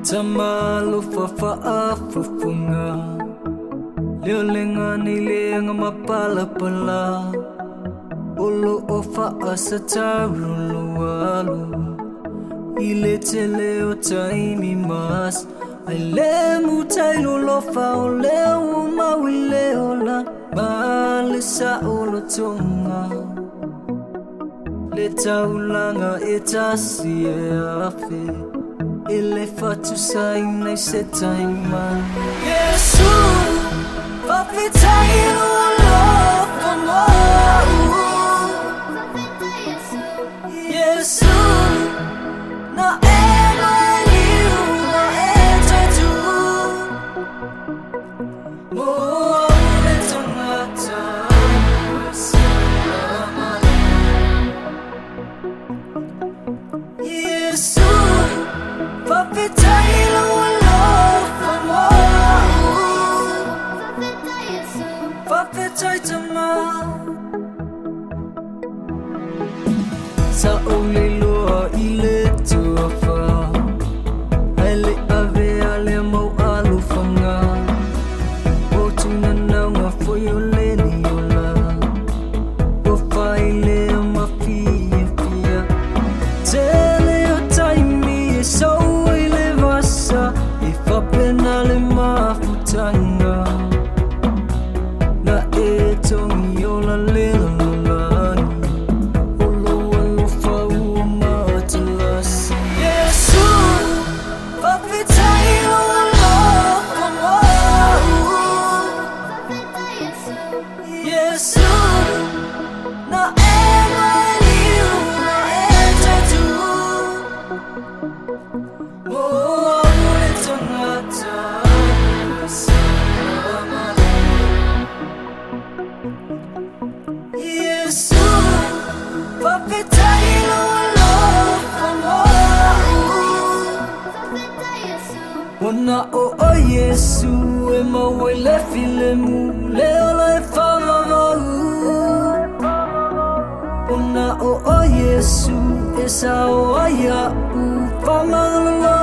Tamalu fafa afufunga Liolenga nilenga mapala pala Ulu ofa asatarulualu Ile teleo taimi mas Ailemu tailu lofa oleu mawile ola Malisa olotonga Leta ulanga etasi afe Ele fatu sainai setaima Yesu Papitailu lofa mau Yesu Na emaliu na etatu Moa uletongata Yesu Papitailu lofa mau Papitaitama Sa ulilua ile tuafa Ale ave ale mau alufanga Otuna naunga foyo leni yola Ofa ile mafia fia Tele o taimi so ile vasa Ifa penale mafutanga Na etongi yola lelo Yesu na emaliu na etatu Moa uletongata Salamale Yesu Papitailu lofa mau Wana o Yesu ema wele filemu Leo la Ona o Yesu esa o aya u pamangalo